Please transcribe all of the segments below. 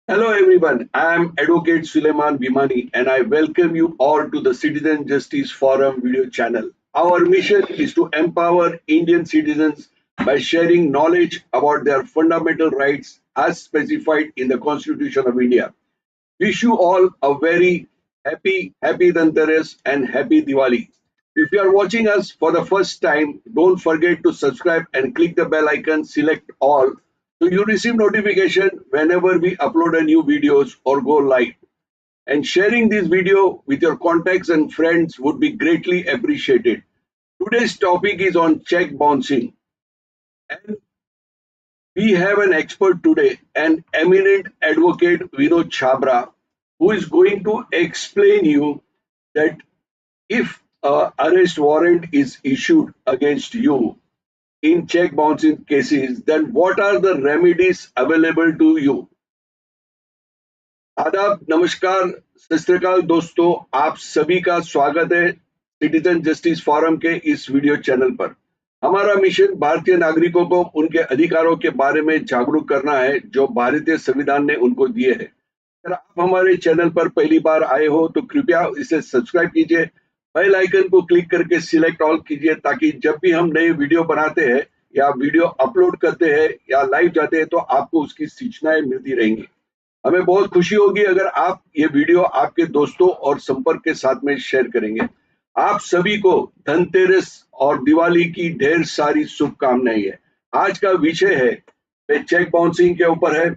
Hello everyone, I am Advocate Sulaiman Bhimani and I welcome you all to the Citizen Justice Forum video channel. Our mission is to empower Indian citizens by sharing knowledge about their fundamental rights as specified in the Constitution of India. Wish you all a very happy Dhanteras and happy Diwali. If you are watching us for the first time, don't forget to subscribe and click the bell icon, select all, so you receive notification whenever we upload a new videos or go live. And sharing this video with your contacts and friends would be greatly appreciated. Today's topic is on check bouncing. And we have an expert today, an eminent advocate, Vinod Chhabra, who is going to explain you that if an arrest warrant is issued against you in check bouncing cases, then what are the remedies available to you? आदाब, नमस्कार, सत श्री अकाल दोस्तों, आप सभी का स्वागत है सिटीजन जस्टिस फोरम के इस वीडियो चैनल पर। हमारा मिशन भारतीय नागरिकों को उनके अधिकारों के बारे में जागरूक करना है जो भारतीय संविधान ने उनको दिए हैं। अगर आप हमारे चैनल पर पहली बार आए हो तो कृपया इसे सब्सक्राइब कीजिए, बेल आइकन को क्लिक करके सिलेक्ट ऑल कीजिए ताकि जब भी हम नए वीडियो बनाते हैं या वीडियो अपलोड करते हैं या लाइव जाते हैं तो आपको उसकी सूचनाएं मिलती रहेंगी। हमें बहुत खुशी होगी अगर आप ये वीडियो आपके दोस्तों और संपर्क के साथ में शेयर करेंगे। आप सभी को धनतेरस और दिवाली की ढेर सारी शुभकामनाएं है। आज का विषय है चेक बाउंसिंग के ऊपर है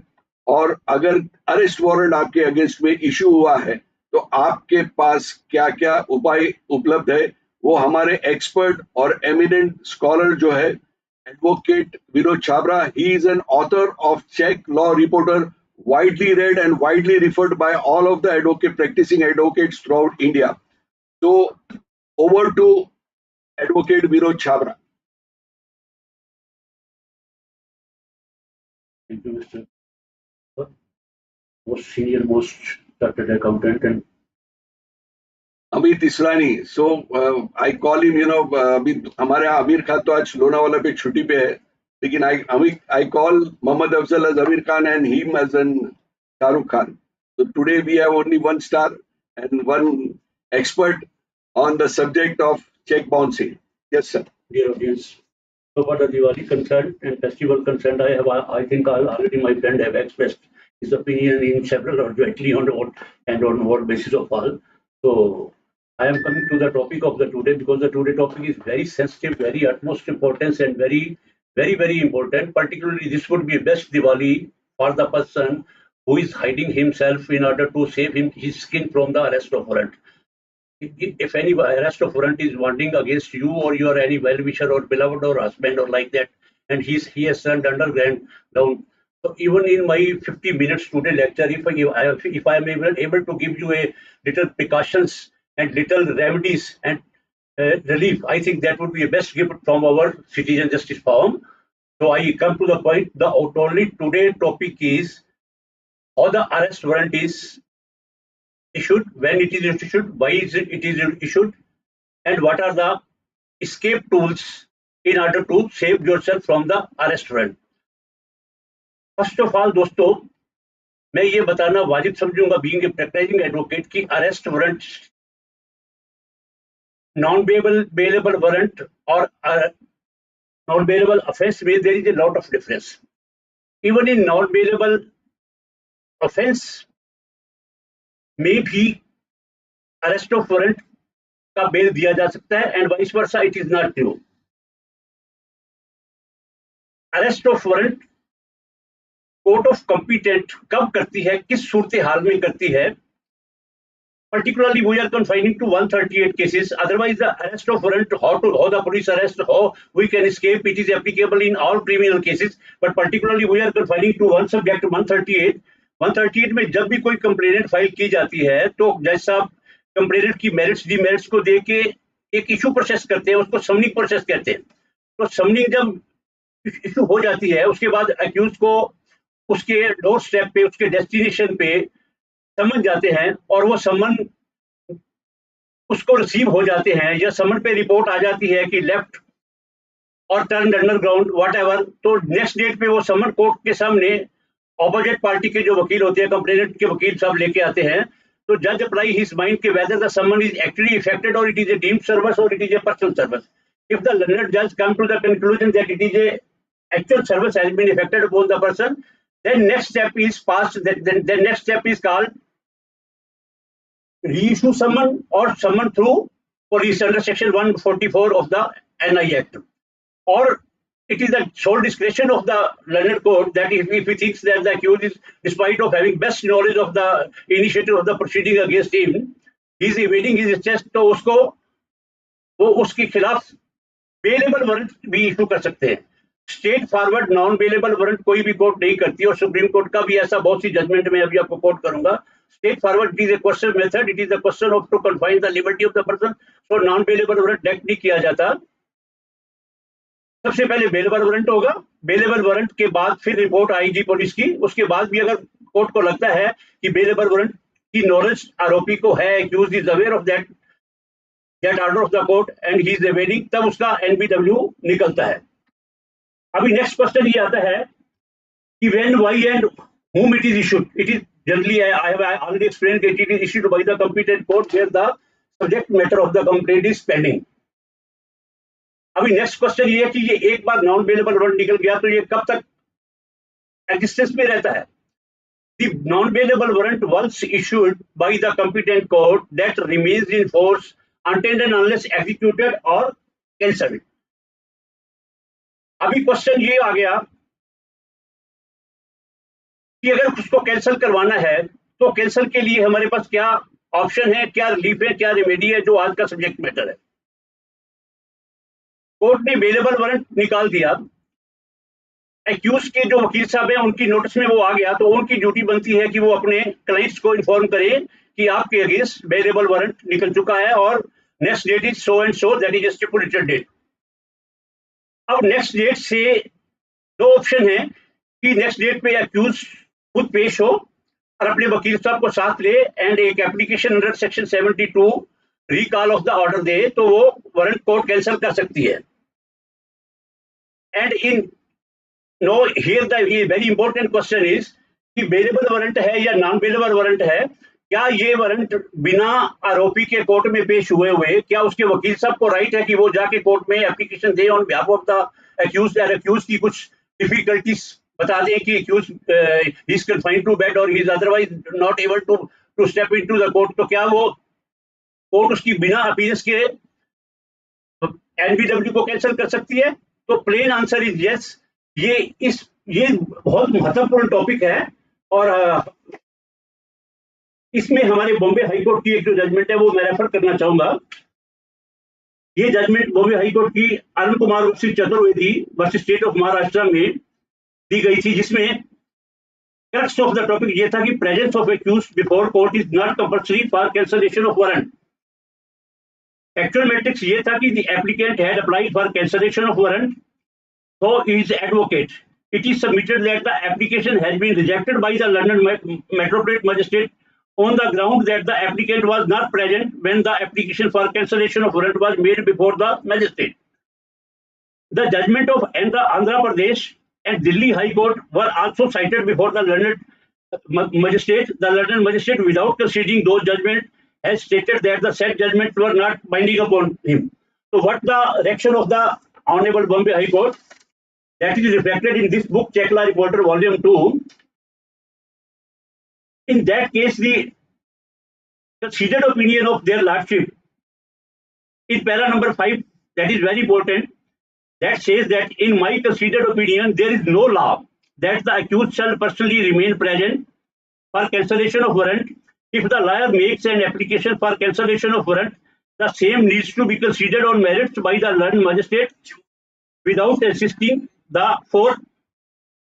और अगर अरेस्ट वारंट आपके अगेंस्ट में इशू हुआ है तो आपके पास क्या क्या उपाय उपलब्ध है वो हमारे एक्सपर्ट और एमिनेंट स्कॉलर जो है advocate Vinod Chhabra, he is an author of cheque law reporter, widely read and widely referred by all of the practicing advocates throughout India. So over to Advocate Vinod Chhabra. Thank you, Mr. Most senior, most chartered accountant and Amit Islani. So I call him, अभी हमारे यहाँ आमिर खान तो आज लोनावाला पे छुट्टी पे है, लेकिन I call Mohammad Afzal as Amir Khan and him as an Shahrukh Khan. So today we have only one star and one expert on the subject of check bouncing. Yes, sir. dear audience. So for the Diwali concerned and festival concerned, I think already my friend have expressed his opinion in several or jointly on what basis of all. So I am coming to the topic of the today because the today topic is very sensitive, very utmost importance and very important. Particularly this would be best Diwali for the person who is hiding himself in order to save his skin from the arrest of warrant. If any arrest of warrant is wanting against you or your any well-wisher or beloved or husband or like that, and he has turned underground down. So even in my 50 minutes today lecture, if I am able to give you a little precautions and little remedies and relief, I think that would be a best gift from our Citizen Justice Forum. So I come to the point. The only today topic is how the arrest warrant is issued, when it is issued, why is it is issued, and what are the escape tools in order to save yourself from the arrest warrant. First of all, दोस्तों, मैं ये बताना वाजिब समझूंगा being a practicing advocate कि arrest warrant, non-bailable warrant or non-bailable offence में there is a lot of difference. Even in non-bailable offence में भी arrest of warrant का बेल दिया जा सकता है and vice versa it is not true. Arrest of warrant court of competent कब करती है, किस सूरत हाल में करती है? Particularly we are confining to 138 cases. Otherwise the arrest of warrant, how the police arrest, how we can escape, it is applicable in all criminal cases, but particularly we are confining to one subject 138. 138 में जब भी कोई complainant file की जाती है तो जज साहब कंप्लेनेंट की मेरिट्स डीमेरिट्स को देख के एक इशू प्रोसेस करते हैं, उसको समनिंग प्रोसेस कहते हैं। तो समनिंग जब इशू हो जाती है उसके बाद अक्यूज को उसके डोर स्टेप पे, उसके डेस्टिनेशन पे समन जाते हैं और वो समन उसको रिसीव हो जाते हैं या समन पे रिपोर्ट आ जाती है कि लेफ्ट और टर्न अंडरग्राउंड व्हाटएवर, तो नेक्स्ट डेट पे वो समन कोर्ट के सामने ऑपोजिट पार्टी के जो वकील होते हैं, कंप्लेनेंट के वकील सब लेके आते हैं, तो जज अप्लाई हिज माइंड के whether the summon is actually effected और it is a deemed service और it is a personal service. If the learned judge come to the conclusion that it is a actual service has been affected upon the person, then next step is passed. Then next step is called reissue summon or summon through police under section 144 of the NI Act. Or it is the sole discretion of the learned court that if he thinks that the accused is, despite of having best knowledge of the initiative of the proceeding against him, he is evading his test, तो उसको वो उसके खिलाफ bailable warrant भी issue कर सकते हैं. State forward non bailable warrant कोई भी कोर्ट नहीं करती और सुप्रीम कोर्ट का भी ऐसा बहुत सी जजमेंट में अभी आपको कोट करूंगा. Straightforward is a question method, it is the question of to confine the liberty of the person. So non bailable warrant act नहीं किया जाता. सबसे पहले बेलेबल वारंट होगा, बेलेबल वारंट के बाद फिर रिपोर्ट आएगी पुलिस की. उसके बाद भी अगर कोर्ट को लगता है कि बेलेबल वारंट की नॉलेज आरोपी को है, accused is aware of that order of the court and he is evading, तब उसका NBW निकलता है. अभी नेक्स्ट क्वेश्चन ये आता है कि when, why and whom it is issued. It is generally I have already explained that it is issued by the competent court where the subject matter of the complaint is pending. अभी next question ये है कि ये एक बार non bailable warrant निकल गया तो ये कब तक एग्जिस्टेंस में रहता है. The non-bailable warrant once issued by the competent court that remains in force until and unless executed or cancelled. अभी क्वेश्चन ये आ गया कि अगर उसको कैंसिल करवाना है तो कैंसिल के लिए हमारे पास क्या ऑप्शन है, क्या रिलीफ है, क्या रेमेडी है, जो आज का सब्जेक्ट मैटर है. कोर्ट ने बेलेबल वारंट निकाल दिया, एक्यूज के जो वकील साहब हैं उनकी नोटिस में वो आ गया, तो उनकी ड्यूटी बनती है कि वो अपने क्लाइंट्स को इन्फॉर्म करें कि आपके अगेंस्ट बेलेबल वारंट निकल चुका है और next date is so and so, that is stipulated date. अब नेक्स्ट डेट से दो ऑप्शन है कि नेक्स्ट डेट पे एक्यूज खुद पेश हो और अपने वकील साहब को साथ ले एंड एक application under section 72 recall of the order दे, तो वो वारंट कोर्ट कैंसिल कर सकती है. And in no here the very important question is कि बेलेबल वारंट है या नॉन बेलेबल वारंट है, क्या ये वारंट बिना आरोपी के कोर्ट में पेश हुए क्या उसके वकील साहब को राइट है कि वो जाके कोर्ट में एप्लीकेशन दे on behalf of the accused और एक्यूज्ड की कुछ डिफिकल्टीज बता दें कि accused he is confined to bed और he is otherwise not able to step into the court, तो क्या वो कोर्ट उसकी बिना अपीयरेंस के एनबीडब्ल्यू को कैंसिल कर सकती है? तो प्लेन आंसर इज यस. ये बहुत महत्वपूर्ण टॉपिक है और इसमें हमारे बॉम्बे हाई कोर्ट की एक जो जजमेंट है वो मैं रेफर करना चाहूंगा. ये जजमेंट बॉम्बे हाई कोर्ट की Arun Kumar Shri Chaturvedi versus state of Maharashtra में दी गई थी, जिसमें क्रक्स ऑफ द टॉपिक ये था कि presence of accused before court is not compulsory for cancellation of warrant. Actual matrix ये था कि the applicant had applied for cancellation of warrant, so his advocate. It is submitted that the application has been rejected by the London Metropolitan Magistrate on the ground that the applicant was not present when the application for cancellation of warrant was made before the magistrate. The judgment of Andhra Pradesh and Delhi High Court were also cited before the London Magistrate. The London Magistrate, without considering those judgments, has stated that the said judgments were not binding upon him. So, what the reaction of the Honorable Bombay High Court? That is reflected in this book, Check Law Reporter Volume 2. In that case, the considered opinion of their lordship in para number 5, that is very important, that says that in my considered opinion, there is no law that the accused shall personally remain present for cancellation of warrant. If the lawyer makes an application for cancellation of warrant, the same needs to be considered on merits by the learned magistrate without insisting for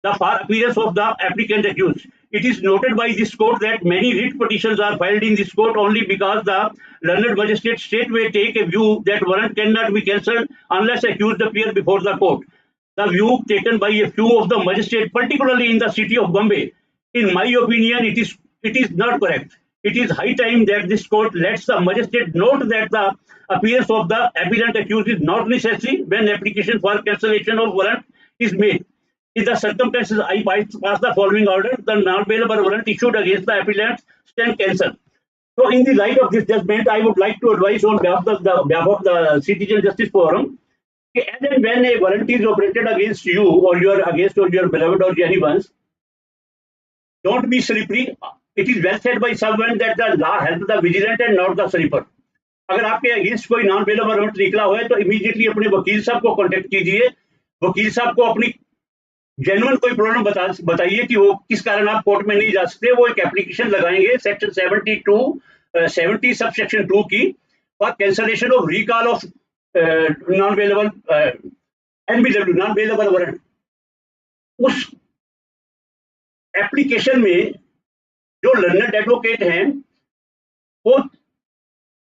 appearance of the applicant accused. It is noted by this court that many writ petitions are filed in this court only because the learned magistrate straightway take a view that warrant cannot be cancelled unless accused appear before the court. The view taken by a few of the magistrates, particularly in the city of Bombay, in my opinion, it is not correct. It is high time that this court lets the magistrate note that the appearance of the appellant accused is not necessary when application for cancellation of warrant is made. In the circumstances, I pass the following order: the non-bailable warrant issued against the appellant stand cancelled. So, in the light of this judgment, I would like to advise on behalf of the Citizen Justice Forum, and then when a warrant is operated against you or your beloved or anyone's, don't be slippery. It is well said by someone that the law helps the vigilant and not the slipper. अगर आपके against कोई non bailable warrant निकला हुआ है तो immediately अपने वकील साहब को कांटेक्ट कीजिए, वकील साहब को अपनी जेन्युइन कोई प्रॉब्लम बताइए कि वो किस कारण आप कोर्ट में नहीं जा सकते। वो एक एप्लीकेशन लगाएंगे सेक्शन 70 सब सेक्शन 2 की for cancellation of recall of non bailable NBW non bailable warrant. उस एप्लीकेशन में जो लर्नड एडवोकेट हैं वो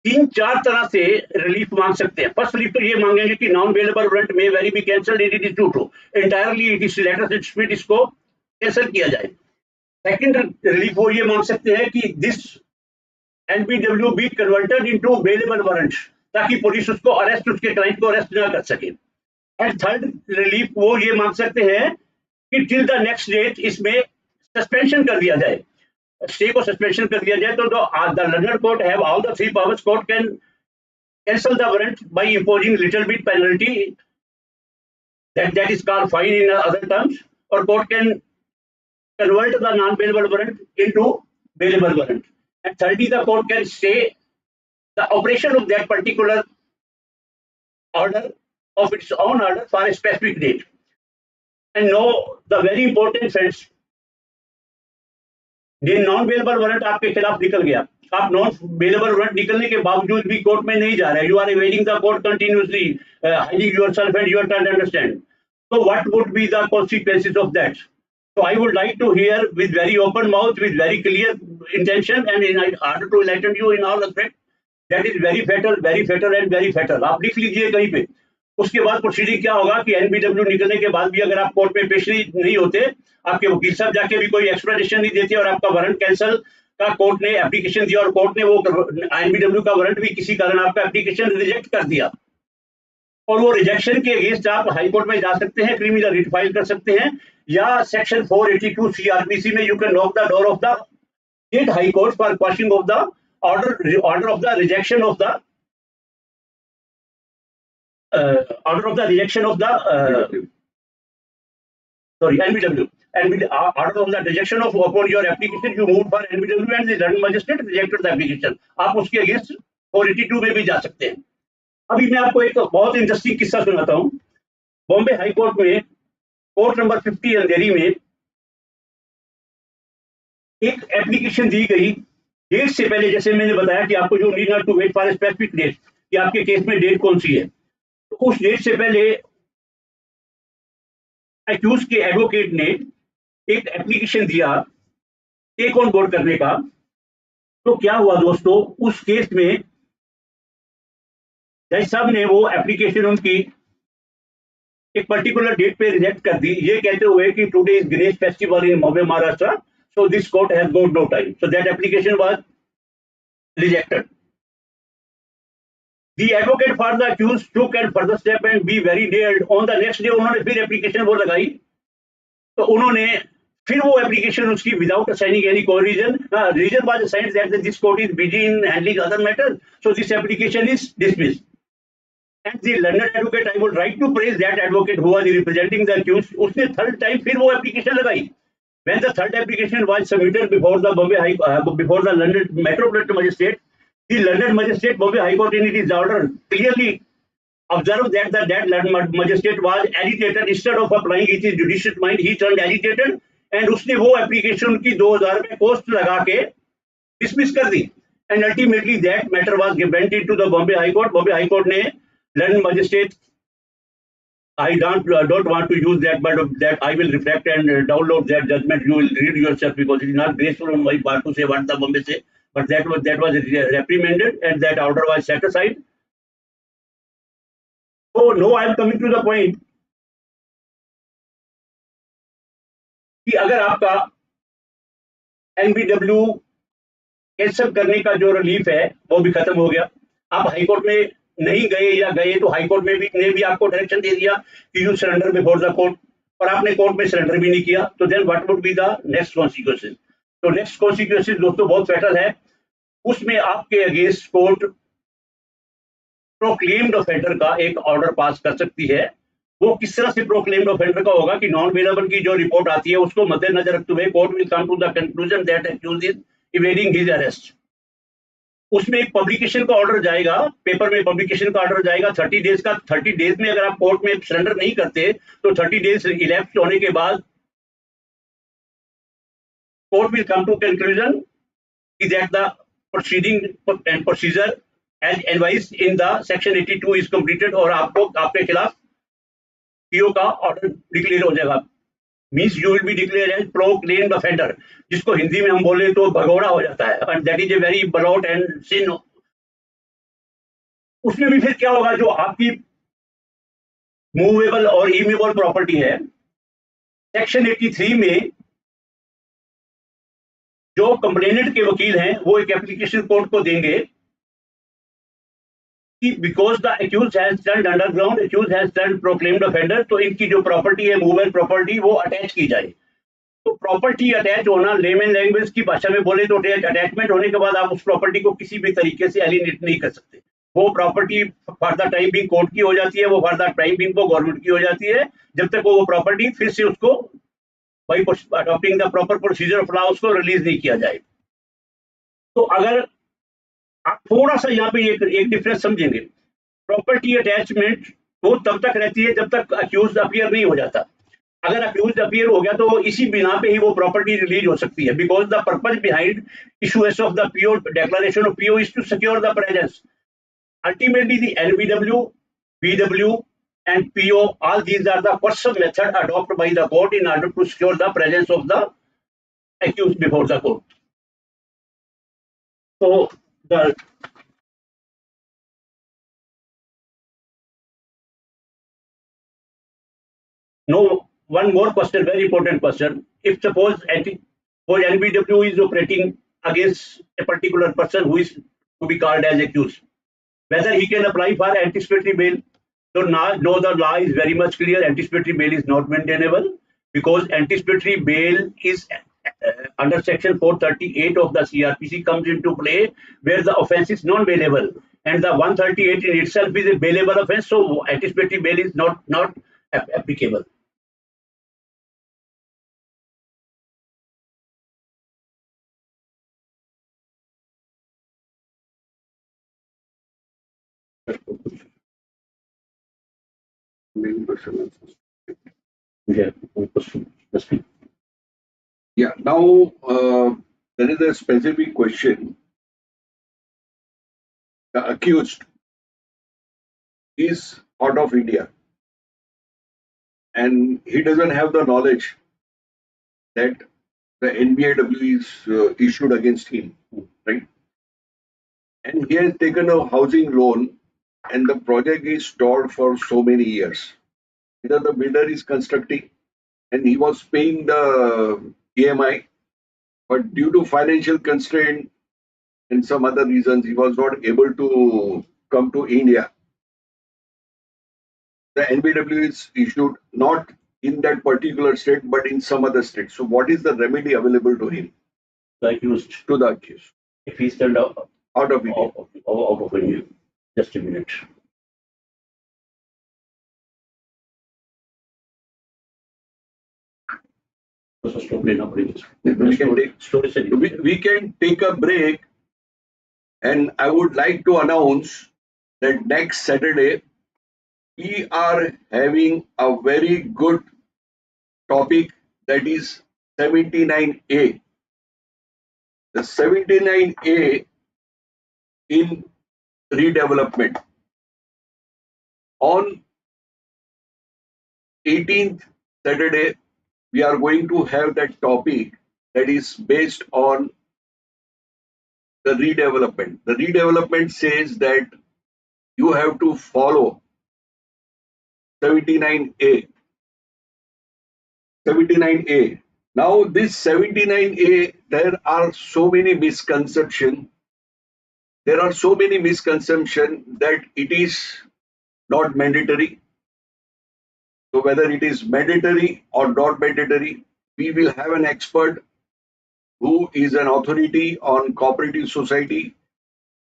3-4 तरह से रिलीफ मांग सकते हैं। फर्स्ट रिलीफ तो ये मांगेंगे कि नॉन बेलेबल वारंट में very be cancelled, it is true entirely, it is later dispute, इसको कैंसिल किया जाए। सेकंड रिलीफ वो ये मांग सकते हैं कि this NBW be converted into bailable warrant, ताकि पुलिस उसको अरेस्ट, उसके क्लाइंट को अरेस्ट ना कर सके। एंड थर्ड रिलीफ वो ये मांग सकते हैं कि टिल द नेक्स्ट डेट इसमें सस्पेंशन कर दिया जाए, स्टे को सस्पेंशन कर दिया जाए। तो the learned court have all the 3 powers. Court can cancel the warrant by imposing little bit penalty that is called fine in other terms, or court can convert the non bailable warrant into bailable warrant. And thirdly, the court can stay the operation of that particular order of its own order for a specific date. And know the very important friends, ये non bailable warrant आपके खिलाफ निकल गया, आप non bailable warrant निकलने के बावजूद भी कोर्ट में नहीं जा रहे, you are evading the court continuously, hiding yourself and you are trying to understand, so what would be the consequences of that? So I would like to hear with very open mouth, with very clear intention, and in order to enlighten you in all aspects, that is very fatal and very fatal. आप लिख लीजिए कहीं पे। उसके बाद proceeding क्या होगा कि NBW निकलने के बाद भी अगर आप कोर्ट में पेश नहीं होते, आपके वकील साहब जाके भी कोई एक्सप्लेनेशन नहीं देते और आपका वारंट कैंसल का कोर्ट ने एप्लीकेशन दिया और कोर्ट ने वो NBW का वारंट भी किसी कारण आपका एप्लीकेशन रिजेक्ट कर दिया, और वो रिजेक्शन के अगेंस्ट आप हाई कोर्ट में जा सकते हैं, क्रिमिनल रिट फाइल कर सकते हैं, या सेक्शन 482 CRPC में you can knock the door of the state high court for questioning of the order of the rejection of the order of the rejection of the NBW, and order of the rejection of upon your application you moved for NBW and the learning magistrate rejected the application, आप उसके against 482 में भी जा सकते हैं। अभी मैं आपको एक बहुत इंटरेस्टिंग किस्सा सुनाता हूँ। बॉम्बे हाई कोर्ट में कोर्ट नंबर 50 अंधेरी में एक एप्लीकेशन दी गई डेट से पहले, जैसे मैंने बताया कि आपको जो need not to wait for specific date कि आपके केस में डेट कौन सी है, तो उस डेट से पहले अक्यूज के एडवोकेट ने एक एप्लीकेशन दिया टेक ऑन बोर्ड करने का। तो क्या हुआ दोस्तों, उस केस में जज साहब ने वो एप्लीकेशन उनकी एक पर्टिकुलर डेट पे रिजेक्ट कर दी, ये कहते हुए कि today is Ganesh festival in Bombay Maharashtra, so this court has got no time, so that application was rejected. The advocate for the accused took and further step and be very dared, on the next day उन्होंने फिर application वो लगाई, तो उन्होंने फिर वो application उसकी without assigning any reason was assigned that this court is busy in handling other matters, so this application is dismissed. And the learned advocate, I would like to praise that advocate who was representing the accused, उसने third time फिर वो application लगाई। When the third application was submitted before the Bombay before the London Metropolitan Magistrate, the London Magistrate Bombay High Court in its order clearly observed that that London Magistrate was agitated. Instead of applying his judicious mind, he turned agitated, and उसने वो application की 2000 में cost लगा के dismiss कर दी, and ultimately that matter was went into the Bombay High Court. Bombay High Court ने London Magistrate, I don't want to use that, but that I will reflect and download that judgment. You will read yourself, because it is not graceful on my part to say what the Bombay say, but that was reprimanded and that order was set aside. So now I am coming to the point कि अगर आपका NBW cancel करने का जो relief है वो भी खत्म हो गया, आप हाई कोर्ट में नहीं गए या गए तो हाई कोर्ट में भी ने भी आपको डायरेक्शन दे दिया कि you surrender before the court, और आपने कोर्ट में सरेंडर भी नहीं किया, तो then what would be the next consequences? तो नेक्स्ट कॉन्सिक्वेंसेस दोस्तों बहुत फैटल है। उसमें आपके अगेंस्ट कोर्ट प्रोक्लेम्ड ऑफेंडर का एक ऑर्डर पास कर सकती है। वो किस तरह से प्रोक्लेम्ड ऑफेंडर का होगा कि नॉन अवेलेबल की जो रिपोर्ट आती है उसको मद्देनजर रखते हुए court will come to the conclusion that accused is evading his arrest. उसमें एक पब्लिकेशन का ऑर्डर जाएगा, पेपर में पब्लिकेशन का ऑर्डर जाएगा 30 डेज का। 30 डेज में अगर आप कोर्ट में सरेंडर नहीं करते तो 30 डेज इलेप्स होने के बाद court will come to conclusion that the proceeding and procedure as advised in the section 82 is completed और आपको आपके खिलाफ पीओ का ऑर्डर डिक्लेयर हो जाएगा। Means you will be declare as proclaimed offender, जिसको हिंदी में हम बोले तो भगोड़ा हो जाता है, and that is a very broad and sin. उसमें भी फिर क्या होगा, जो आपकी मूवेबल और इमूवेबल प्रॉपर्टी है, सेक्शन 83 में जो कंप्लेनेंट के वकील हैं वो एक एप्लीकेशन कोर्ट को देंगे कि because the accused has turned underground, accused has turned proclaimed offender, तो इनकी जो प्रॉपर्टी है मूवेबल प्रॉपर्टी वो अटैच की जाए। तो प्रॉपर्टी अटैच होना, लेमन लैंग्वेज की भाषा में बोले तो अटैचमेंट होने के बाद आप उस प्रॉपर्टी को किसी भी तरीके से एलिनेट नहीं कर सकते। वो property for the time being court की हो जाती है, वो फॉर द टाइम बिंग वो गवर्नमेंट की हो जाती है, जब तक वो प्रॉपर्टी फिर से उसको by adopting the proper procedure of law उसको रिलीज नहीं किया जाए। तो अगर आप थोड़ा सा यहाँ पे एक डिफरेंस समझेंगे, प्रॉपर्टी अटैचमेंट वो तब तक रहती है जब तक अक्यूज अपीयर नहीं हो जाता। अगर अक्यूज अपीयर हो गया तो वो इसी बिना पे ही वो प्रॉपर्टी रिलीज हो सकती है, because the purpose behind issuance of the PO declaration of PO is to secure the presence. Ultimately, the NBW, BW, and PO, all these are the first method adopted by the court in order to secure the presence of the accused before the court. So, the no, one more question, very important question. If suppose NBW is operating against a particular person who is to be called as accused, whether he can apply for anticipatory bail. So now, no, the law is very much clear. Anticipatory bail is not maintainable because anticipatory bail is under section 438 of the CRPC comes into play where the offence is non-bailable, and the 138 in itself is a bailable offence. So anticipatory bail is not applicable. Yeah, now there is a specific question. The accused is out of India and he doesn't have the knowledge that the NBAW is issued against him, right? And he has taken a housing loan and the project is stalled for so many years. Either the builder is constructing and he was paying the EMI, but due to financial constraint and some other reasons, he was not able to come to India. The NBW is issued not in that particular state, but in some other state. So what is the remedy available to him? The accused. To the accused. If he's turned out of India. Out of India. Just a minute. We can take a break, and I would like to announce that next Saturday we are having a very good topic, that is 79A. The 79A in redevelopment. On 18th Saturday, we are going to have that topic that is based on the redevelopment. The redevelopment says that you have to follow 79A. 79A. Now this 79A, there are so many misconceptions. There are so many misconceptions that it is not mandatory. So whether it is mandatory or not mandatory, we will have an expert who is an authority on cooperative society.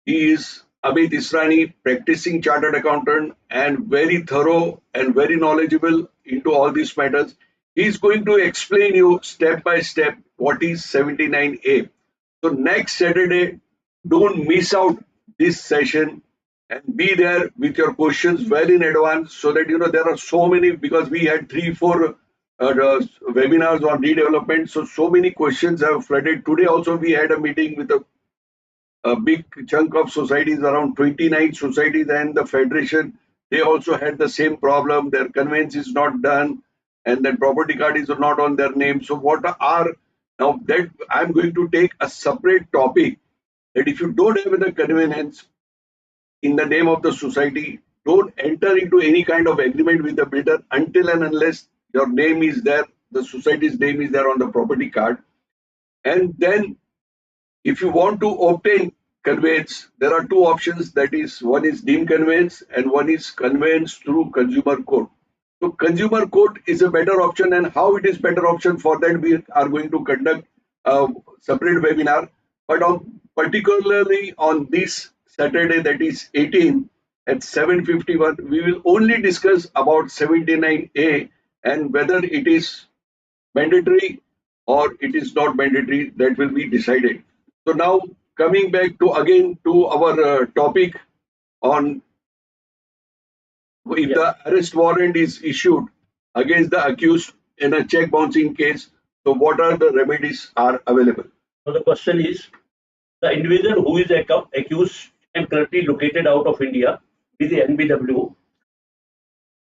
He is Amit Israni, practicing chartered accountant and very thorough and very knowledgeable into all these matters. He is going to explain you step by step what is 79A. So next Saturday, don't miss out this session and be there with your questions well in advance so that you know there are so many because we had 3-4 webinars on redevelopment. So many questions have flooded. Today also we had a meeting with a big chunk of societies, around 29 societies, and the federation. They also had the same problem. Their conveyance is not done, and then property card is not on their name. So what are now that I'm going to take a separate topic that if you don't have the conveyance in the name of the society, don't enter into any kind of agreement with the builder until and unless your name is there, the society's name is there on the property card. And then if you want to obtain conveyance, there are two options. That is, one is Deem conveyance and one is conveyance through consumer court. So consumer court is a better option, and how it is better option for that we are going to conduct a separate webinar. But on particularly on this Saturday, that is 18 at 7:51, we will only discuss about 79A and whether it is mandatory or it is not mandatory. That will be decided. So now coming back to again to our topic on if the arrest warrant is issued against the accused in a check bouncing case, so what are the remedies are available? So the question is, the individual who is accused and currently located out of India with the NBW,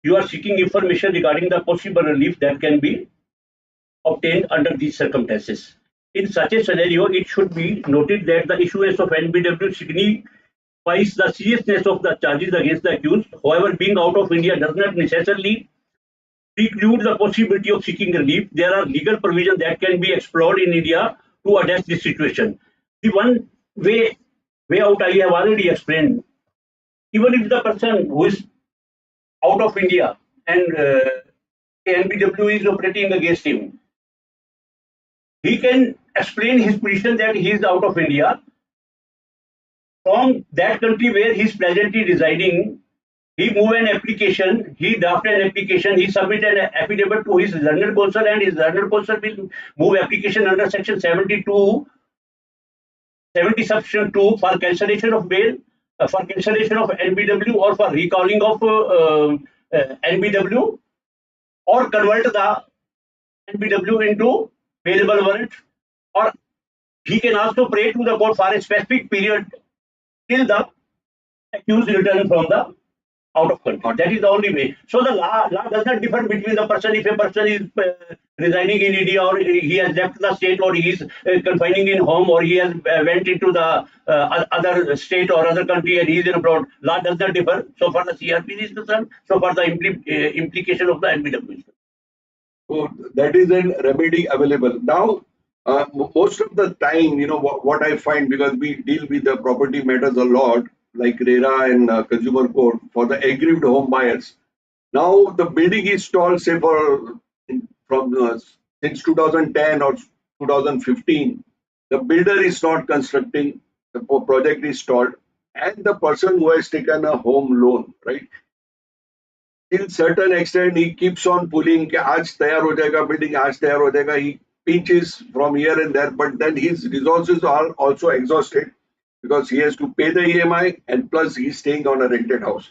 you are seeking information regarding the possible relief that can be obtained under these circumstances. In such a scenario, it should be noted that the issuance of NBW signifies the seriousness of the charges against the accused. However, being out of India does not necessarily preclude the possibility of seeking relief. There are legal provisions that can be explored in India to address this situation. The one way out I have already explained. Even if the person who is out of India and NBW is operating against him, he can explain his position that he is out of India. From that country where he is presently residing, he move an application, he draft an application, he submit an affidavit to his learned counsel, and his learned counsel will move application under section 70 section 2 for cancellation of bail, for cancellation of NBW, or for recalling of NBW, or convert the NBW into bailable warrant, or he can also pray to the court for a specific period till the accused return from the out of country. That is the only way. So the law does not differ between the person. If a person is residing in India, or he has left the state, or he is confining in home, or he has went into the other state or other country and he is in abroad, law does not differ. So far the CRP is concerned, so far the implication of the NBW. So that is a remedy available. Now, most of the time, you know, what I find, because we deal with the property matters a lot, like RERA and consumer court for the aggrieved home buyers. Now the building is stalled, say from since 2010 or 2015. The builder is not constructing, the project is stalled, and the person who has taken a home loan, right? Till certain extent, he keeps on pulling. कि आज तैयार हो जाएगा building, आज तैयार हो जाएगा. He pinches from here and there, but then his resources are also exhausted because he has to pay the EMI and plus he's staying on a rented house.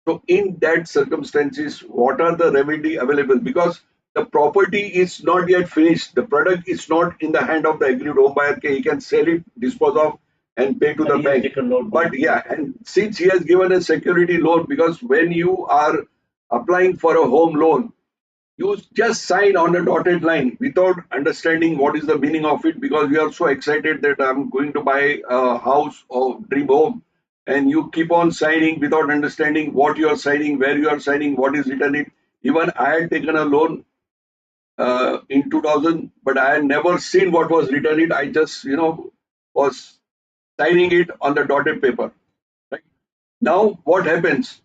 So in that circumstances, what are the remedy available? Because the property is not yet finished. The product is not in the hand of the aggrieved home buyer. He can sell it, dispose of, and pay to the bank. But yeah, and since he has given a security loan, because when you are applying for a home loan, you just sign on a dotted line without understanding what is the meaning of it, because you are so excited that I'm going to buy a house or dream home, and you keep on signing without understanding what you are signing, where you are signing, what is written in. Even I had taken a loan in 2000, but I had never seen what was written in it. I just, you know, was signing it on the dotted paper. Right? Now, what happens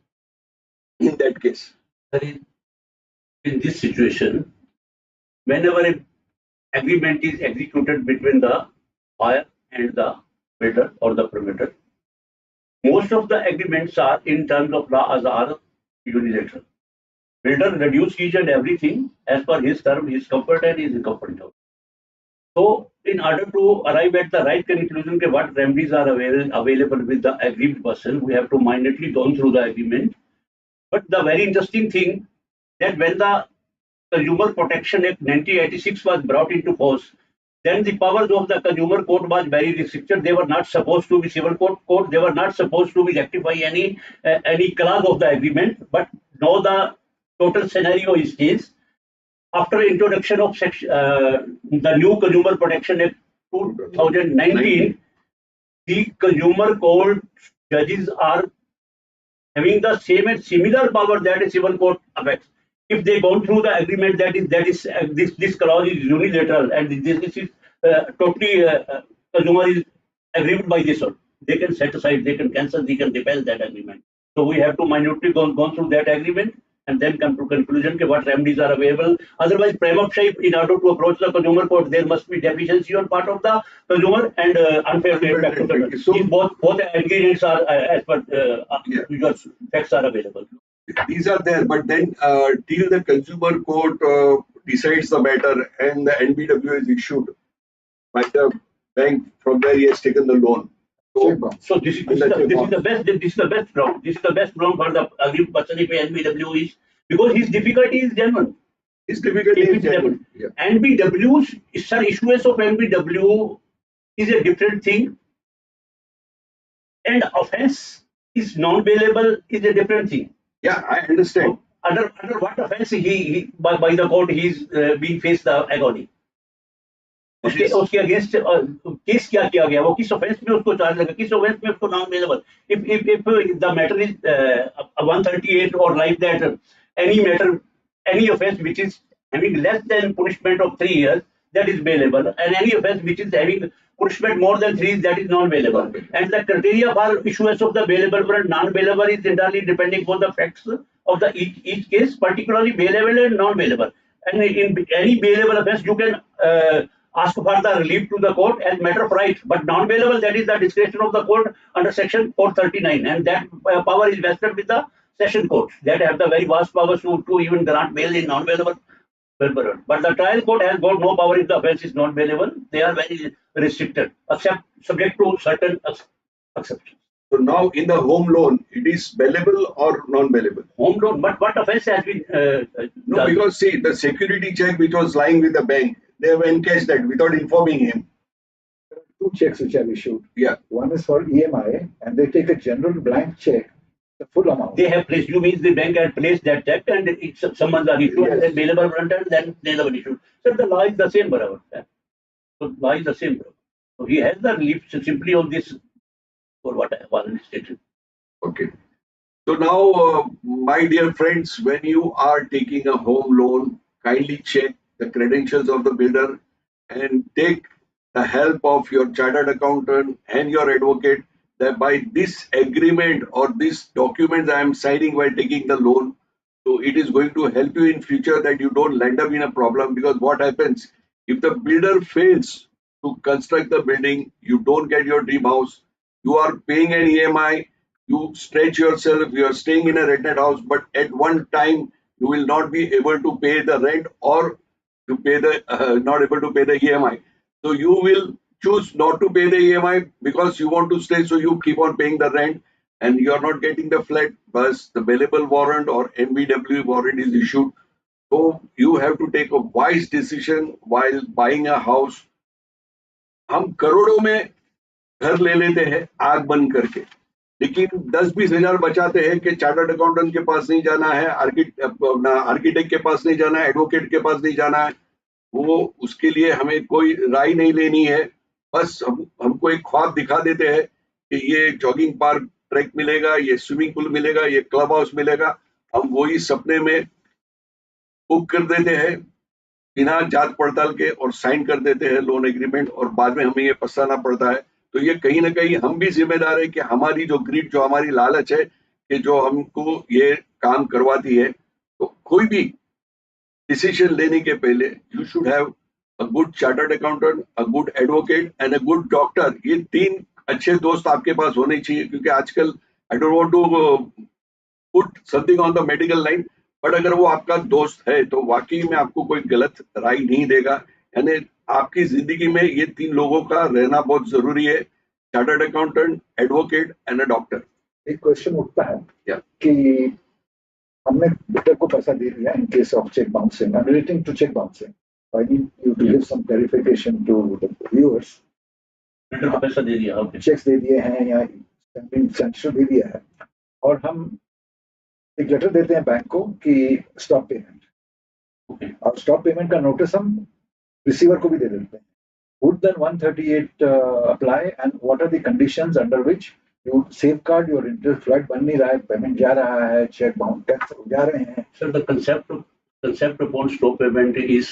in that case? in this situation, whenever an agreement is executed between the buyer and the builder or the promoter, most of the agreements are in terms of law as are unilateral. Builder reduce each and everything as per his term, his comfort and his comfort. So, in order to arrive at the right conclusion, what remedies are available with the aggrieved person, we have to minutely go through the agreement. But the very interesting thing that when the Consumer Protection Act 1986 was brought into force, then the powers of the Consumer Court was very restricted. They were not supposed to be civil court. They were not supposed to be rectify any clause of the agreement. But now the total scenario is this: after introduction of the new Consumer Protection Act 2019, the Consumer Court judges are having the same and similar power that a civil court affects. If they go through the agreement that is this clause is unilateral and this is totally consumer is agreed by this one, they can set aside, they can cancel, they can repel that agreement. So we have to minutely go through that agreement and then come to conclusion that what remedies are available. Otherwise, prima facie, in order to approach the consumer court, there must be deficiency on part of the consumer and unfair impact to the So these both ingredients are as per usual facts are available. these are there, but then till the consumer court decides the matter and the NBW is issued by the bank from where he has taken the loan. So this is the best ground. This is the best ground for the aggrieved person if NBW is, because his difficulty is genuine. His difficulty is genuine. Yeah. NBW's issuance of NBW is a different thing, and offense is non-bailable is a different thing. Yeah, I understand. So under what offense he by the court he is being faced the agony. उसके against case क्या किया गया, वो किस offence में उसको charge लगा, किस ऑफेंस में उसको non available. If the matter is 138 or like that, any offense which is having less than punishment of 3 years, that is bailable, and any offense which is having punishment more than 3, that is non-bailable. And the criteria for issuance of the bailable or non-bailable is entirely depending on the facts of the each case, particularly bailable and non-bailable. And in any bailable offense, you can ask for the relief to the court as matter of right, but non-bailable, that is the discretion of the court under section 439, and that power is vested with the session courts that have the very vast powers to even grant bail in non-bailable. But the trial court has got no power if the offense is not bailable. They are very restricted, except subject to certain exceptions. So now in the home loan, it is bailable or non-bailable? Home loan, but what offense has been no, because see, the security check which was lying with the bank, they have encashed that without informing him. There are 2 checks which are issued. Yeah. One is for EMI, and they take a general blank check, the full amount. They have placed, you means the bank had placed that check and someone's are issued, yes, and then bailable front and then they are issued. So the law is the same, brother. So law is the same, brother. So he has the relief simply on this for what I have already stated. Okay. So now, my dear friends, when you are taking a home loan, kindly check the credentials of the builder and take the help of your chartered accountant and your advocate that by this agreement or this document I am signing while taking the loan, so it is going to help you in future that you don't land up in a problem. Because what happens if the builder fails to construct the building, you don't get your dream house, you are paying an EMI, you stretch yourself, you are staying in a rented house, but at one time you will not be able to pay the rent or to pay the not able to pay the EMI. So you will choose not to pay the EMI because you want to stay, so you keep on paying the rent and you are not getting the flat, but the bailable warrant or NBW warrant is issued. So you have to take a wise decision while buying a house. हम करोड़ों में घर ले लेते हैं आग बंद करके, लेकिन 10-20 हजार बचाते हैं कि चार्टर्ड अकाउंटेंट के पास नहीं जाना है, आर्किटेक्ट के पास नहीं जाना है, एडवोकेट के पास नहीं जाना है, वो उसके लिए हमें कोई राय नहीं लेनी है. बस हमको एक ख्वाब दिखा देते हैं कि ये जॉगिंग पार्क ट्रैक मिलेगा, ये स्विमिंग पूल मिलेगा, ये क्लब हाउस मिलेगा. हम वही सपने में बुक कर देते हैं बिना जांच पड़ताल के और साइन कर देते हैं लोन एग्रीमेंट, और बाद में हमें ये पछताना पड़ता है. तो ये कहीं ना कहीं हम भी जिम्मेदार है कि हमारी जो ग्रीड, जो हमारी लालच है कि जो हमको ये काम करवाती है, तो कोई भी डिसीजन लेने के पहले you should have a good chartered accountant, a good advocate and a good doctor. ये 3 अच्छे दोस्त आपके पास होने चाहिए, क्योंकि आजकल I don't want to put something on the medical line, but अगर वो आपका दोस्त है तो वाकई में आपको कोई गलत राय नहीं देगा। यानी आपकी जिंदगी में ये 3 लोगों का रहना बहुत जरूरी है, chartered accountant, advocate and a doctor. एक क्वेश्चन उठता है Yeah. कि हमने बिल्डर को पैसा दे दिया in case of cheque bouncing, I am relating to cheque bouncing, I need you to give some clarification to the viewers. Builder को पैसा दे दिया, ओके, चेक्स दे दिए हैं या सेंट्रल दे दिया है, और हम एक लेटर देते हैं बैंक को कि स्टॉप पेमेंट, ओके, और स्टॉप पेमेंट का नोटिस हम रिसीवर को भी दे देते हैं। Would then 138 apply, and what are the conditions under which you safeguard your interest? Right, बन नहीं रहा है, पेमेंट जा रहा है, चेक बाउंस टैक्स जा रहे हैं। Sir the concept upon stop payment is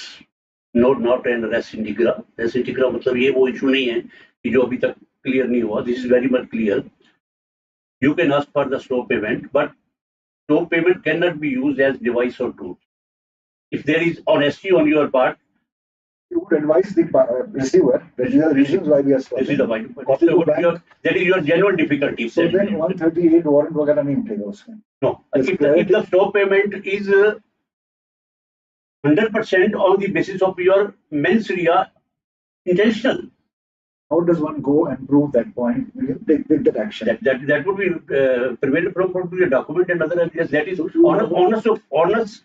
not an res integra। res integra मतलब ये वो इशू नहीं है कि जो अभी तक क्लियर नहीं हुआ, this is very much clear. You can ask for the stop payment, but stop payment can not be used as device और tool. If there is honesty on your part, You would advise the receiver that these are the reasons why we are stopping. this is the point. That is your genuine difficulty. So then 138 warrant वगैरह नहीं उठेगा उसमें। No, if the stop payment is 100% on the basis of your mens rea intentional, How does one go and prove that point? Take that action. that would be prevailed from your document and other evidence. That is honest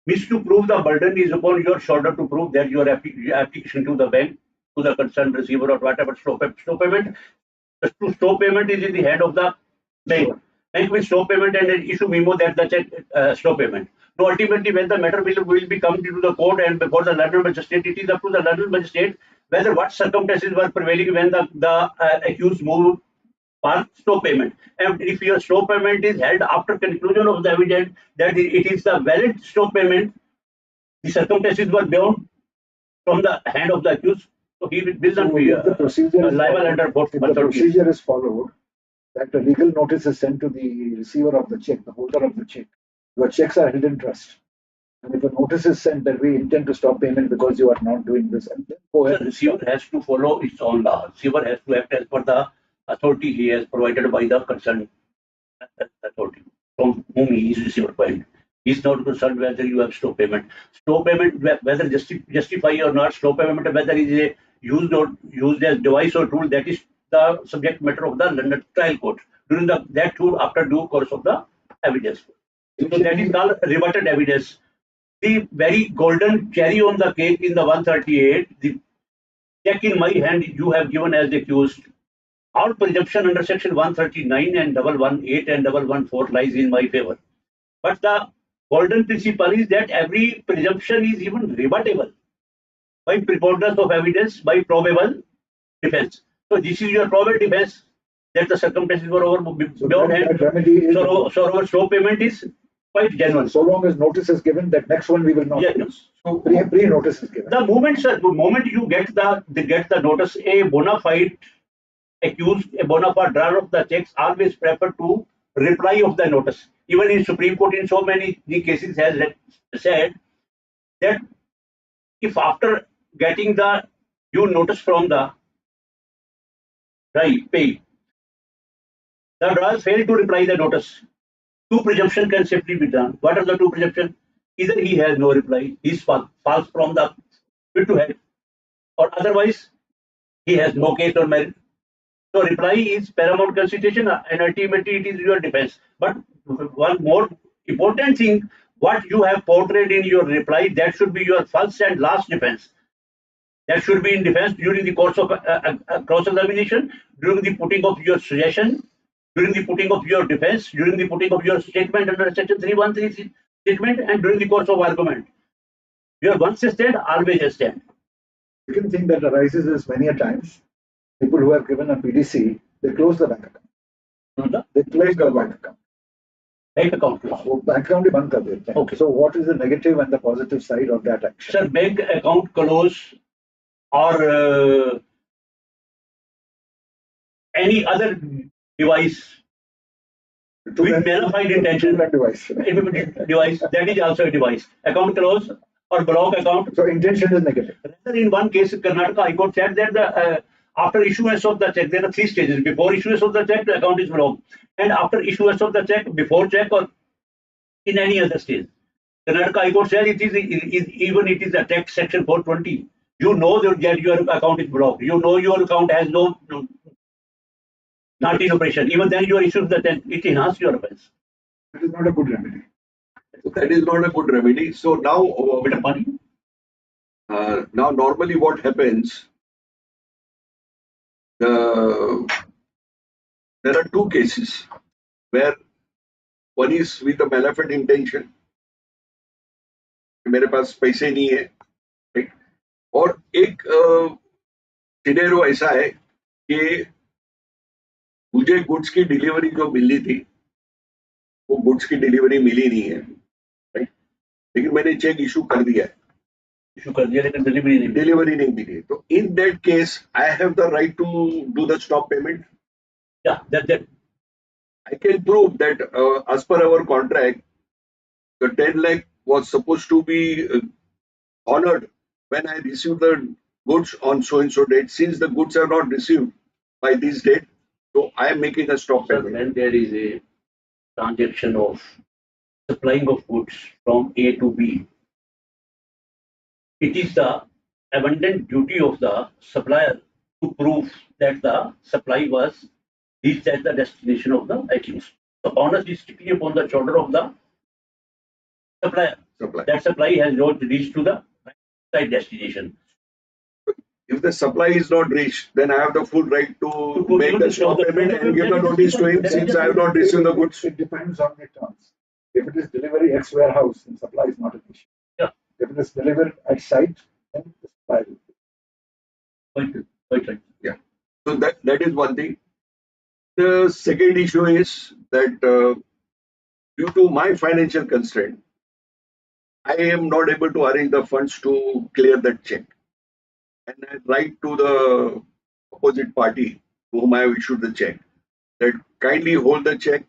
means to prove the burden is upon your shoulder to prove that your application to the bank, to the concerned receiver or whatever stop payment. To stop payment is in the hand of the bank. Sure. Bank will stop payment and issue memo that the check stop payment. So ultimately, when the matter will be come to the court and before the learned magistrate, it is up to the learned magistrate whether what circumstances were prevailing when the accused moved for stop payment. And if your stop payment is held after conclusion of the evidence that it is the valid stop payment, the circumstances were beyond from the hand of the accused, so he will not be liable under both. If the procedure is followed, that a legal notice is sent to the receiver of the check, the holder of the check. Your checks are held in trust. And if a notice is sent that we intend to stop payment because you are not doing this, and then go ahead. The receiver has to follow its own law. Receiver has to act as per the authority he has provided by the concerned authority from whom he is receiver point. He is not concerned whether you have stop payment. Stop payment, whether justify or not, stop payment, whether it is used as device or tool, that is the subject matter of the London trial court during that tool after due course of the evidence. So that is called rebutted evidence. The very golden cherry on the cake in the 138, the check in my hand you have given as accused. All presumption under section 139 and 118 and 114 lies in my favor. But the golden principle is that every presumption is even rebuttable by preponderance of evidence, by probable defense. So this is your probable defense that the circumstances were beyond hand. So our stop payment is quite genuine. So long as notice is given, that next one we will not use. So pre-notice is given. The moment you get the notice, a bona fide accused, a bona fide drawer of the checks always prefer to reply of the notice. Even in Supreme Court, in so many cases, has said that if after getting the due notice from the pay, the drawer failed to reply the notice, two presumptions can safely be done. What are the two presumptions? Either he has no reply, he is false from the bit to head, or otherwise he has no case or merit. So reply is paramount consideration, and ultimately it is your defense. But one more important thing, what you have portrayed in your reply, that should be your first and last defense. That should be in defense during the course of cross-examination, during the putting of your suggestion, during the putting of your defense, during the putting of your statement under section 313 statement, and during the course of argument. Your once a stand, always a stand. The second thing that arises is many a times, people who have given a PDC, they close the bank account. They close the bank account. Bank account. So bank account ही बंद कर देते हैं. Okay. So what is the negative and the positive side of that action? Sir, bank account close or any other device with modified intention. Device. Device, that is also a device. Account close or block account. So intention is negative. Rather, in one case, Karnataka High Court said that after issuance of the check, there are 3 stages. Before issuance of the check, the account is blocked, and after issuance of the check, before check, or in any other stage. Karnataka High Court said it is even it is a tax section 420. You know that your account is blocked. You know your account has not in operation. Even then, you are issued the check. It enhances your offense. That is not a good remedy. So that is not a good remedy. So now, Bit of money. now normally what happens? There are 2 cases where one is with a malevolent intention. मेरे पास पैसे नहीं है, right? और एक scenario ऐसा है कि मुझे गुड्स की डिलीवरी जो मिलनी थी वो गुड्स की डिलीवरी मिली नहीं है, राइट? लेकिन मैंने चेक इशू कर दिया है, लेकिन डिलीवरी नहीं मिली है. तो in that case I have the right to do the stop payment. that I can prove that as per our contract, the 10 lakh was supposed to be honored when I received the goods on so and so date. Since the goods are not received by this date, so I am making a stop payment. When there is a transaction of supplying of goods from A to B, it is the abundant duty of the supplier to prove that the supply was reached at the destination of the accused. The onus is strictly upon the shoulder of the supplier. That supply has not reached to the right destination. If the supply is not reached, then I have the full right to make the stop payment and give the notice to him since I have not received the goods. It depends on the terms. If it is delivery ex warehouse, then supply is not an issue. Yeah. If it is delivered at site, then the supply will be. Quite right. Yeah. So that is one thing. The second issue is that due to my financial constraint, I am not able to arrange the funds to clear that check. And I write to the opposite party to whom I have issued the check that kindly hold the check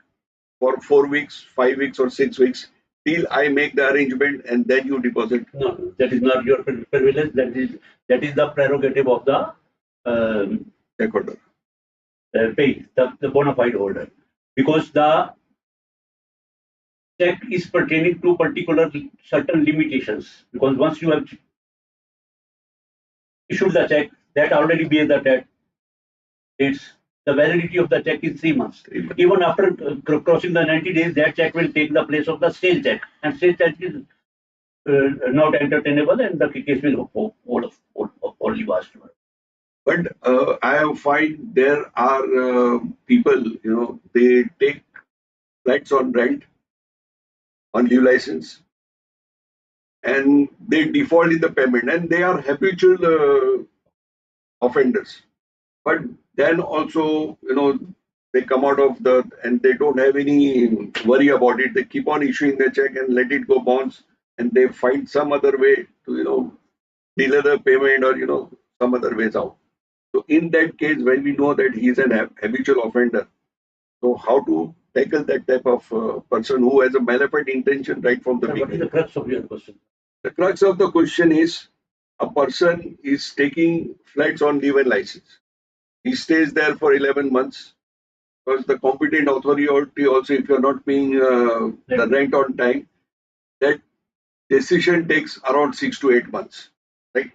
for 4 weeks, 5 weeks, or 6 weeks till I make the arrangement and then you deposit. No, that is not your privilege. That is the prerogative of the check holder. The bona fide holder, because the check is pertaining to particular certain limitations. Because once you have issued the check, that already bears the debt. The validity of the check is 3 months. Even after crossing the 90 days, that check will take the place of the stale check, and stale check is not entertainable, and the case will only vast. But I find there are people, they take flats on rent, on leave license, and they default in the payment, and they are habitual offenders. But then also, they come out of and they don't have any worry about it. They keep on issuing the check and let it go bounce, and they find some other way to, delay the payment or, some other ways out. So in that case, when we know that he is an habitual offender, so how to tackle that type of person who has a malevolent intention right from the beginning? What is the crux of your question? The crux of the question is, a person is taking flats on leave and license. He stays there for 11 months because the competent authority also, if you are not paying the rent on time, that decision takes around 6 to 8 months. Right?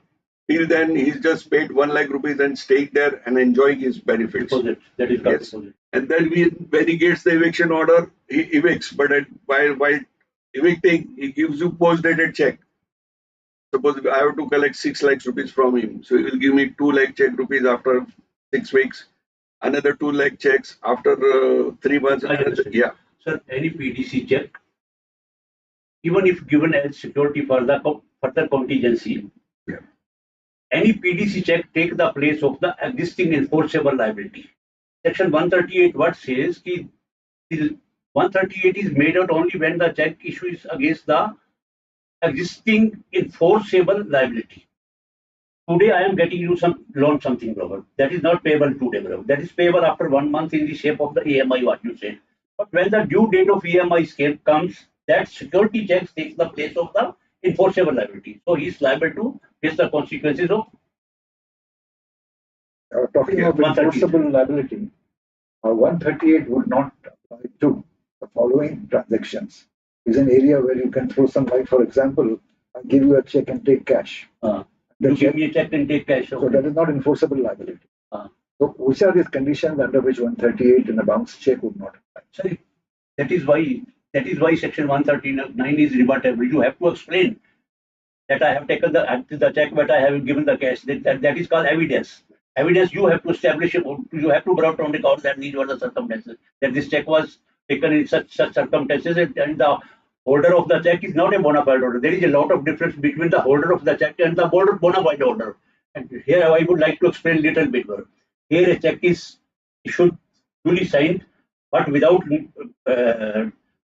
Till then, he's just paid 1 lakh rupees and staying there and enjoying his benefits. Deposit. That is yes. Deposit. And then when he gets the eviction order, he evicts. But while evicting, he gives you post-dated check. Suppose I have to collect 6 lakhs rupees from him. So he will give me 2 lakh check rupees after 6 weeks. Another 2 lakh checks after 3 months. Yeah. Sir, any PDC check, even if given as security for the further contingency, yeah, any PDC check take the place of the existing enforceable liability. Section 138 what says ki 138 is made out only when the check issue is against the existing enforceable liability. Today I am getting you some loan something, brother. That is not payable today, brother. That is payable after 1 month in the shape of the EMI, what you said. But when the due date of EMI comes, that security check takes the place of the enforceable liability. So he is liable to face the consequences of talking of enforceable liability, 138 would not apply to the following transactions. Is an area where you can throw some light. For example, I give you a check and take cash. You give me a check and take cash. So that is not enforceable liability. So which are these conditions under which 138 in a bounce check would not apply? Sorry, that is why section 139 is rebuttable. You have to explain that I have taken the check, but I have given the cash. That is called evidence. Evidence you have to establish. You have to bring on record that these were the circumstances. That this check was taken in such circumstances, and the holder of the check is not a bona fide holder. There is a lot of difference between the holder of the check and the bona fide holder. And here I would like to explain a little bit more. Here a check is issued, duly signed, but without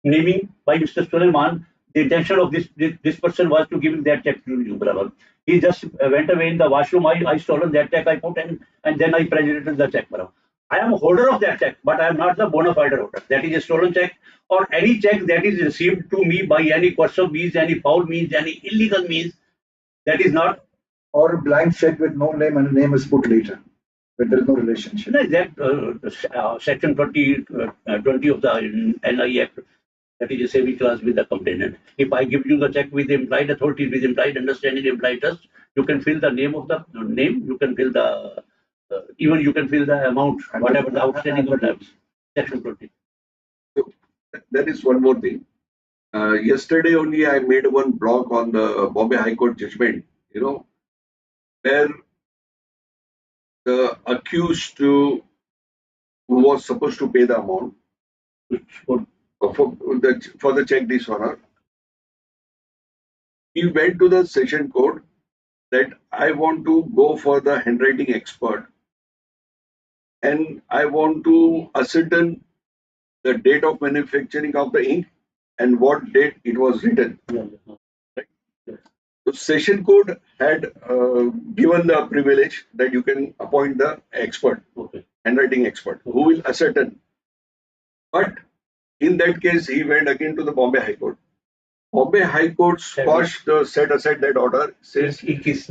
naming by Mr. Sulaiman. The intention of this person was to give that check to you, brother. He just went away in the washroom. I stolen that check. I put in, and then I presented the check, brother. I am a holder of that check, but I am not the bona fide holder. That is a stolen check, or any check that is received to me by any coercive means, any foul means, any illegal means. That is not. Or a blank check with no name and a name is put later, but there is no relationship. That section 20 of the NI Act. That is a saving clause with the complainant. If I give you the check with implied authority, with implied understanding, implied trust, you can fill the name of the name. You can fill the even you can fill the amount, whatever the outstanding of that section 20. So there is one more thing. Yesterday only I made one blog on the Bombay High Court judgment. Where the accused who was supposed to pay the amount for the check dishonor, he went to the session court that I want to go for the handwriting expert and I want to ascertain the date of manufacturing of the ink and what date it was written. Right? So session court had given the privilege that you can appoint the expert, handwriting expert, who will ascertain. But in that case, he went again to the Bombay High Court. Bombay High Court squashed, set aside that order, says there is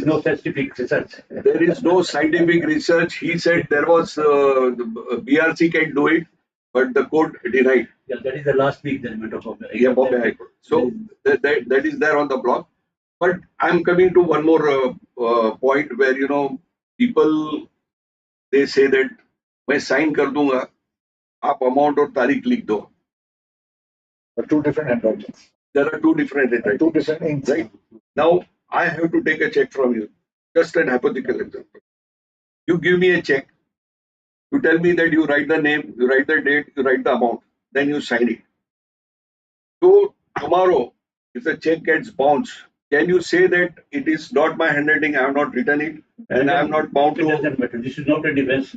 no scientific research. There is no scientific research. He said there was, the BRC can do it, but the court denied. Yeah, that is the last week judgment of Bombay. Yeah, Bombay High Court. So that is there on the block. But I'm coming to one more point where, people, they say that, मैं sign कर दूंगा, आप amount और तारीख लिख दो. Two different handwritings. There are two different handwritings. Two different inks. Right? Now, I have to take a check from you. Just an hypothetical example. You give me a check. You tell me that you write the name, you write the date, you write the amount, then you sign it. So tomorrow, if the check gets bounced, can you say that it is not my handwriting, I have not written it, and I am not bound to? It doesn't matter. This is not a defense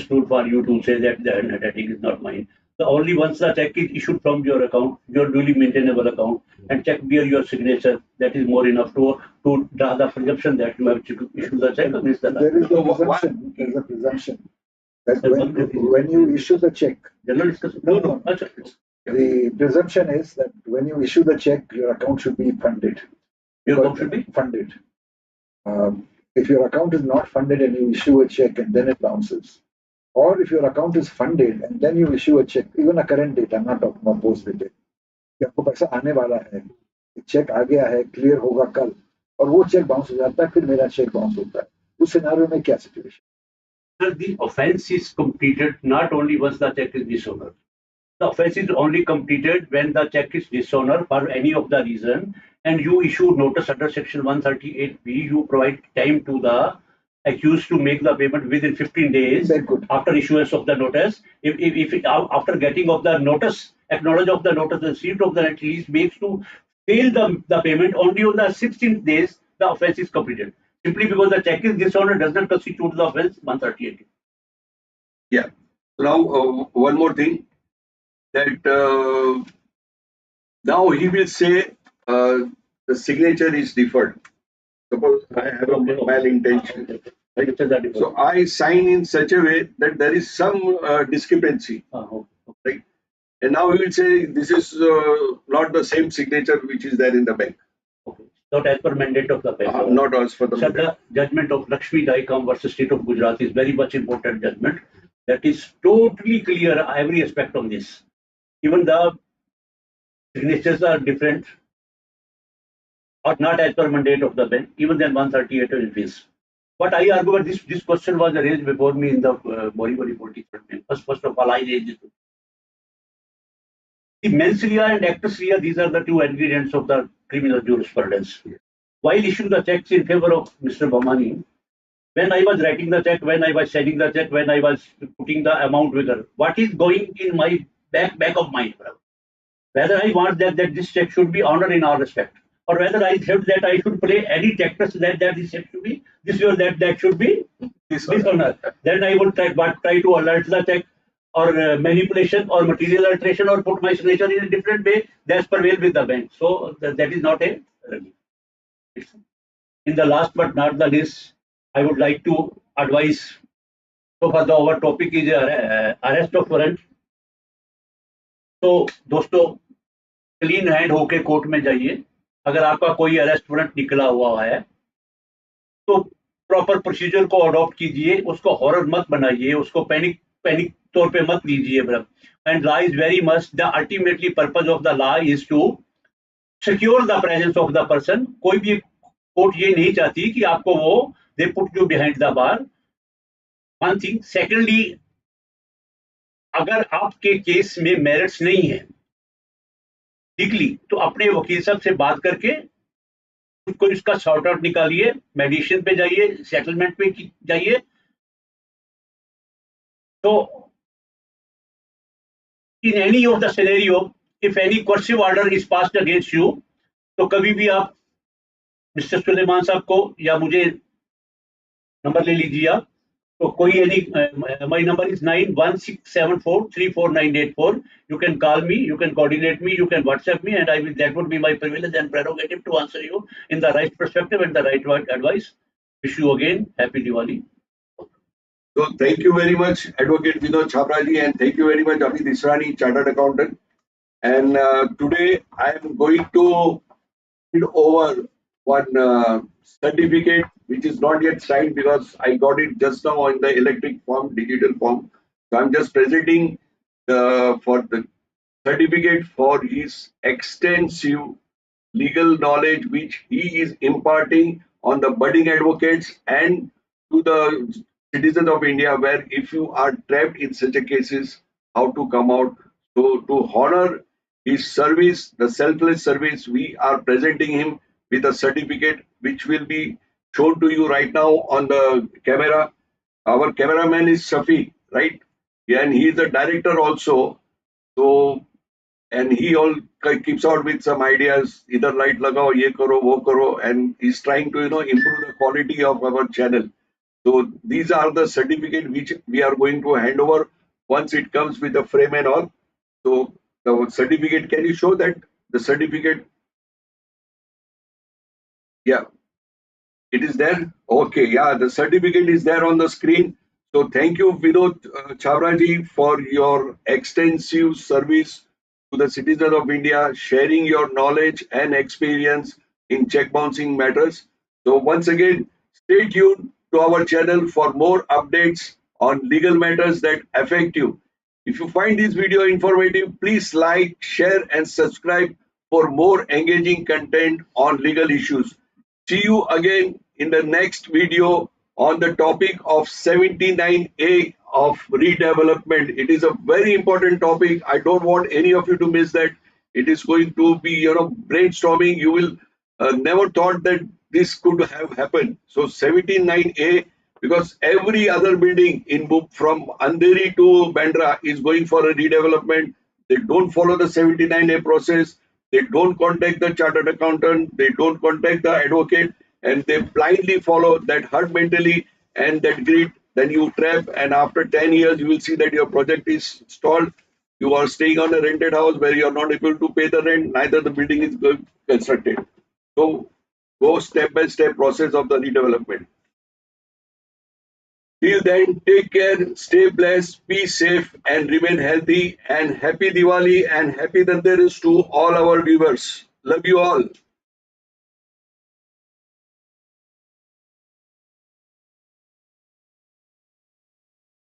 tool for you to say that the handwriting is not mine. So only once the check is issued from your account, your duly maintainable account, and check bear your signature, that is more enough to draw the presumption that you have to issue the check against the There is a presumption. There is a presumption that when you issue the check, the presumption is that when you issue the check, your account should be funded. Your account should be funded. If your account is not funded and you issue a check and then it bounces, or if your account is funded and then you issue a check, even a current date, I'm not talking about post date, आपको पैसा आने वाला है, check आ गया है, clear होगा कल, और वो चेक बाउंस हो जाता है, फिर मेरा चेक बाउंस होता है, उस सिनेरियो में क्या situation? The offense is completed not only once the check is dishonored. The offense is only completed when the check is dishonored for any of the reason, and you issue notice under section 138B. You provide time to the accused to make the payment within 15 days after issuance of the notice. If after getting of the notice, acknowledge of the notice, receipt of the release makes to fail the payment, only on the 16th days the offense is completed. Simply because the check is dishonored does not constitute the offense 138. Yeah. So now one more thing, that now he will say the signature is deferred. Suppose I have a malintention. Right? So I sign in such a way that there is some discrepancy. Right? and now we will say this is not the same signature which is there in the bank. Okay. Not as per mandate of the bank. Not as per the Sir, mandate. the judgment of Lakshmi Daikam versus State of Gujarat is very much important judgment. That is totally clear every aspect of this. Even the signatures are different or not as per mandate of the bank, even then 138 rupees. But I argue that this question was raised before me in the Borivali political name. First of all, I raised it. The mens rea and actus rea, these are the two ingredients of the criminal jurisprudence. While issuing the checks in favor of Mr. Bhimani, when I was writing the check, when I was sending the check, when I was putting the amount figure, what is going in my back of mind, brother? Whether I want that this check should be honored in all respect, or whether I thought that I should play any tactics that this check should be this or that should be dishonored. Then I would try to alert the check or manipulation or material alteration or put my signature in a different way. That's prevail with the bank. So that is not a remedy. In the last but not the least, I would like to advise. So far, our topic is arrest of warrant. तो दोस्तों clean hand होके court में जाइए. अगर आपका कोई arrest warrant निकला हुआ है तो प्रॉपर प्रोसीजर को अडॉप्ट कीजिए, उसको हॉरर मत बनाइए, उसको पैनिक तौर पे मत लीजिए. And law is very much the ultimately purpose of the law is to secure the presence of the person. कोई भी कोर्ट ये नहीं चाहती कि आपको वो they put you behind the bar. One thing. Secondly, अगर आपके केस में मेरिट्स नहीं है लीगली, तो अपने वकील साहब से बात करके उसको इसका सॉर्ट आउट निकालिए, मेडिएशन पे जाइए, सेटलमेंट पे जाइए. तो in any of the scenario, if any coercive order is passed against you, तो कभी भी आप मिस्टर सुलेमान साहब को या मुझे नंबर ले लीजिए आप. तो कोई any my number is 9167434984. You can call me, you can coordinate me, you can WhatsApp me, and that would be my privilege and prerogative to answer you in the right perspective and the right advice. Wish you again happy Diwali. So thank you very mumuch, Advocate Vinod Chhabra ji, and thank you very much, Abhi Disrani, Chartered Accountant. And today I am going to read over one certificate which is not yet signed because I got it just now in the electric form, digital form. So I'm just presenting for the certificate for his extensive legal knowledge which he is imparting on the budding advocates and to the citizens of India, where if you are trapped in such a cases, how to come out. So to honor his service, the selfless service, we are presenting him with a certificate which will be shown to you right now on the camera. Our cameraman is Shafi, right? And he is the director also. So, and he all keeps out with some ideas, either light lagao, ye karo, wo karo, and he's trying to improve the quality of our channel. So these are the certificate which we are going to hand over once it comes with the frame and all. So the certificate, can you show that the certificate? Yeah, it is there. Okay, yeah, the certificate is there on the screen. So thank you, Vinod Chhabra ji, for your extensive service to the citizens of India, sharing your knowledge and experience in check bouncing matters. So once again, stay tuned to our channel for more updates on legal matters that affect you. If you find this video informative, please like, share, and subscribe for more engaging content on legal issues. See you again in the next video on the topic of 79A of redevelopment. It is a very important topic. I don't want any of you to miss that. It is going to be, brainstorming. You will never thought that this could have happened. So 79A, because every other building in from Andheri to Bandra is going for a redevelopment. They don't follow the 79A process. They don't contact the chartered accountant. They don't contact the advocate, and they blindly follow that herd mentally and that greed. Then you trap, and after 10 years, you will see that your project is stalled. You are staying on a rented house where you are not able to pay the rent. Neither the building is constructed. So go step by step process of the redevelopment. Till then, take care, stay blessed, be safe, and remain healthy. And happy Diwali and happy Dhanteras to all our viewers. Love you all.